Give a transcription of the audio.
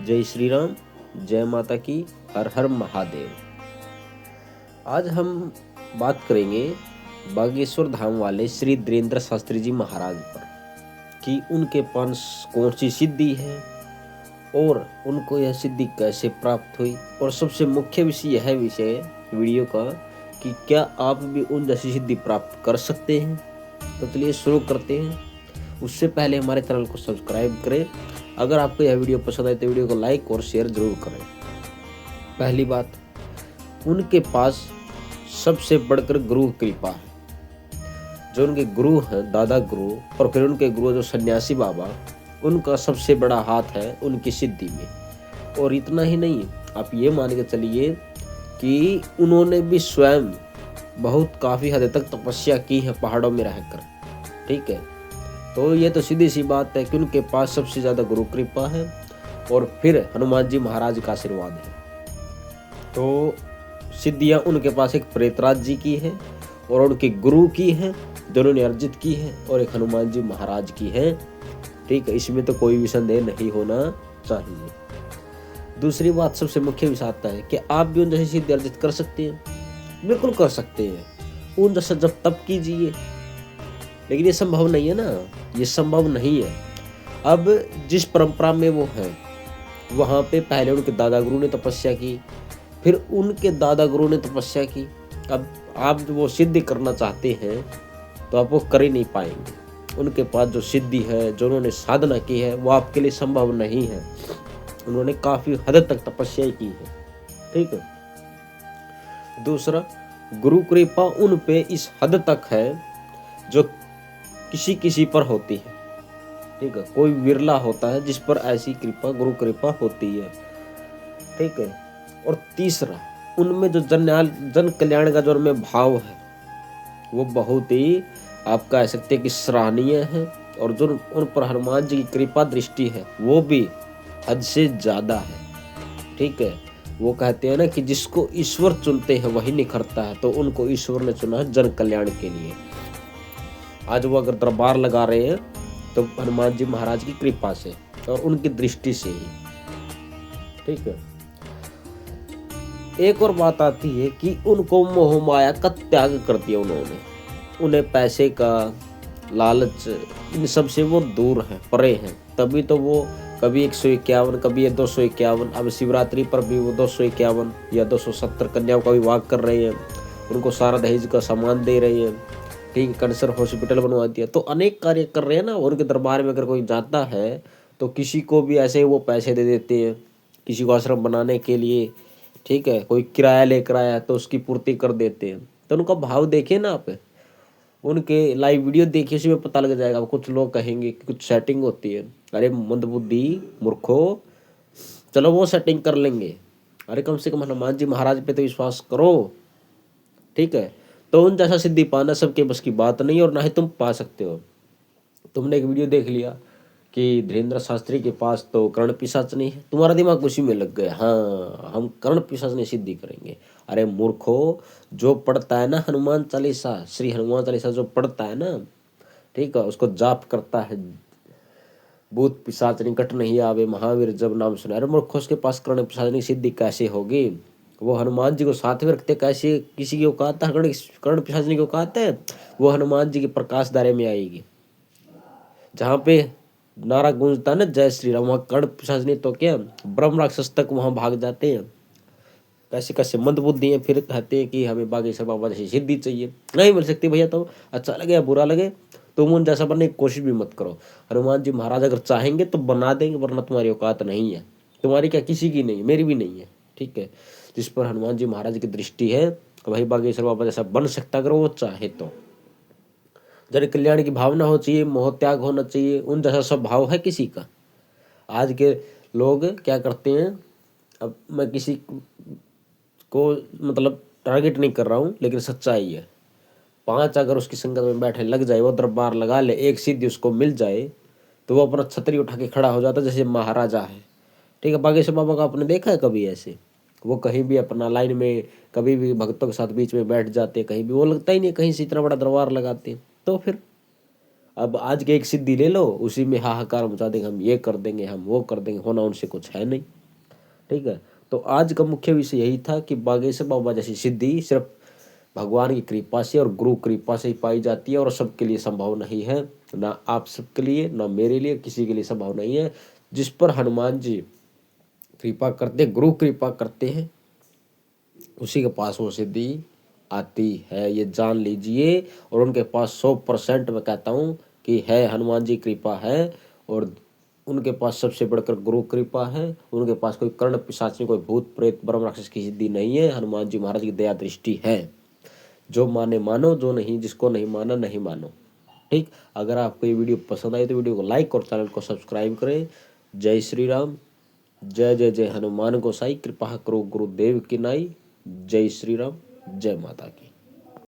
जय श्री राम, जय माता की, हर हर महादेव। आज हम बात करेंगे बागेश्वर धाम वाले श्री धीरेन्द्र शास्त्री जी महाराज पर कि उनके पास कौन सी सिद्धि है और उनको यह सिद्धि कैसे प्राप्त हुई, और सबसे मुख्य विषय यह विषय वीडियो का कि क्या आप भी उन जैसी सिद्धि प्राप्त कर सकते हैं। तो चलिए शुरू करते हैं। उससे पहले हमारे चैनल को सब्सक्राइब करें। अगर आपको यह वीडियो पसंद आए तो वीडियो को लाइक और शेयर जरूर करें। पहली बात, उनके पास सबसे बढ़कर गुरु कृपा है। जो उनके गुरु हैं, दादा गुरु, और फिर उनके गुरु जो सन्यासी बाबा, उनका सबसे बड़ा हाथ है उनकी सिद्धि में। और इतना ही नहीं, आप ये मान के चलिए कि उन्होंने भी स्वयं बहुत काफ़ी हद तक तपस्या की है पहाड़ों में रहकर। ठीक है, तो ये तो सीधी सी बात है कि उनके पास सबसे ज़्यादा गुरु कृपा है और फिर हनुमान जी महाराज का आशीर्वाद है। तो सिद्धियाँ उनके पास एक प्रेतराज जी की है और उनके गुरु की है जो उन्होंने अर्जित की है, और एक हनुमान जी महाराज की है। ठीक है, इसमें तो कोई भी संदेह नहीं होना चाहिए। दूसरी बात, सबसे मुख्य विषय आता है कि आप भी उन जैसी सिद्धि अर्जित कर सकते हैं। बिल्कुल कर सकते हैं, उन जैसा जब तप कीजिए। लेकिन ये संभव नहीं है ना, ये संभव नहीं है। अब जिस परंपरा में वो हैं वहाँ पे पहले उनके दादा गुरु ने तपस्या की, फिर उनके दादा गुरु ने तपस्या की। अब आप जो वो सिद्धि करना चाहते हैं तो आप वो कर ही नहीं पाएंगे। उनके पास जो सिद्धि है, जो उन्होंने साधना की है, वो आपके लिए संभव नहीं है। उन्होंने काफी हद तक तपस्या की है। ठीक है। दूसरा, गुरु कृपा उन पे इस हद तक है जो किसी किसी पर होती है। ठीक है, कोई विरला होता है जिस पर ऐसी कृपा, गुरु कृपा होती है। ठीक है। और तीसरा, उनमें जो जन कल्याण का जो उनमें भाव है वो बहुत ही, आप कह सकते हैं कि सराहनीय है। और जो उन पर हनुमान जी की कृपा दृष्टि है वो भी हद से ज्यादा है। ठीक है, वो कहते हैं ना कि जिसको ईश्वर चुनते हैं वही निखरता है, तो उनको ईश्वर ने चुना है जन कल्याण के लिए। आज वो अगर दरबार लगा रहे हैं तो हनुमान जी महाराज की कृपा से और उनकी दृष्टि से ही। ठीक है। एक और बात आती है कि उनको मोह माया का त्याग कर दिया उन्होंने। उन्हें पैसे का लालच, इन सब से वो दूर है, परे हैं। तभी तो वो कभी 151, कभी 251, अब शिवरात्रि पर भी वो 251 या 270 कन्याओं का विवाह कर रहे हैं। उनको सारा दहेज का सामान दे रहे हैं। ठीक है, कैंसर हॉस्पिटल बनवा दिया। तो अनेक कार्य कर रहे हैं ना। उनके दरबार में अगर कोई जाता है तो किसी को भी ऐसे वो पैसे दे देते हैं, किसी को आश्रम बनाने के लिए। ठीक है, कोई किराया लेकर आया तो उसकी पूर्ति कर देते हैं। तो उनका भाव देखिए ना आप, उनके लाइव वीडियो देखिए, उसी में पता लग जाएगा। कुछ लोग कहेंगे कि कुछ सेटिंग होती है। अरे मंदबुद्धि मूर्खो, चलो वो सेटिंग कर लेंगे। अरे कम से कम हनुमान जी महाराज पे तो विश्वास करो। ठीक है, तो उन जैसा सिद्धि पाना सबके बस की बात नहीं, और ना ही तुम पा सकते हो। तुमने एक वीडियो देख लिया कि धीरेन्द्र शास्त्री के पास तो कर्ण पिशाच नहीं है, तुम्हारा दिमाग उसी में लग गया, हाँ हम कर्ण पिशाच नहीं सिद्धि करेंगे। अरे मूर्खो, जो पढ़ता है ना हनुमान चालीसा, श्री हनुमान चालीसा जो पढ़ता है ना, ठीक है, उसको जाप करता है, भूत पिशाच निकट नहीं आवे, महावीर जब नाम सुना। अरे मूर्खो, उसके पास कर्ण पिशाच नहीं सिद्धि कैसे होगी? वो हनुमान जी को साथ में रखते कैसे? किसी की औकात है कर्ण पिशाचनी की औकात है? वो हनुमान जी के प्रकाश दायरे में आएगी। जहाँ पे नारा गूंजता है ना जय श्री राम, वहाँ कर्ण पिशाचनी तो क्या ब्रह्म राक्षस तक वहाँ भाग जाते हैं। कैसे कैसे मंदबुद्धि हैं, फिर कहते हैं कि हमें बागेश्वर बाबा जैसी सिद्धि चाहिए। नहीं मिल सकती भैया। तो अच्छा लगे या बुरा लगे, तुम उन जैसा बनने की कोशिश भी मत करो। हनुमान जी महाराज अगर चाहेंगे तो बना देंगे, वरना तुम्हारी औकात नहीं है। तुम्हारी क्या, किसी की नहीं, मेरी भी नहीं है। ठीक है, जिस पर हनुमान जी महाराज की दृष्टि है वही बागेश्वर बाबा जैसा बन सकता, अगर वो चाहे तो। जन कल्याण की भावना हो चाहिए, मोह त्याग होना चाहिए, उन जैसा सब भाव है किसी का। आज के लोग क्या करते हैं, अब मैं किसी को मतलब टारगेट नहीं कर रहा हूँ, लेकिन सच्चाई है। 5 अगर उसकी संगत में बैठे लग जाए, वो दरबार लगा ले, एक सिद्धि उसको मिल जाए तो वो अपना छतरी उठा के खड़ा हो जाता जैसे महाराजा है। ठीक है, बागेश्वर बाबा का आपने देखा है कभी ऐसे? वो कहीं भी अपना लाइन में कभी भी भक्तों के साथ बीच में बैठ जाते, कहीं भी, वो लगता ही नहीं कहीं से इतना बड़ा दरबार लगाते। तो फिर अब आज के एक सिद्धि ले लो, उसी में हाहाकार मचा देंगे, हम ये कर देंगे, हम वो कर देंगे, होना उनसे कुछ है नहीं। ठीक है। तो आज का मुख्य विषय यही था कि बागेश्वर बाबा जैसी सिद्धि सिर्फ भगवान की कृपा से और गुरु कृपा से ही पाई जाती है और सबके लिए संभव नहीं है। ना आप सबके लिए, ना मेरे लिए, किसी के लिए संभव नहीं है। जिस पर हनुमान जी कृपा करते, गुरु कृपा करते हैं, उसी के पास वो सिद्धि आती है, ये जान लीजिए। और उनके पास 100% मैं कहता हूँ कि है, हनुमान जी कृपा है। और उनके पास सबसे बढ़कर गुरु कृपा है। उनके पास कोई कर्ण पिशाच, कोई भूत प्रेत ब्रह्म राक्षस की सिद्धि नहीं है। हनुमान जी महाराज की दया दृष्टि है। जो माने मानो, जो नहीं, जिसको नहीं माना नहीं मानो। ठीक। अगर आपको ये वीडियो पसंद आई तो वीडियो को लाइक और चैनल को सब्सक्राइब करें। जय श्री राम। जय जय जय हनुमान गोसाई, कृपा करो गुरुदेव की नाई। जय श्री राम। जय माता की।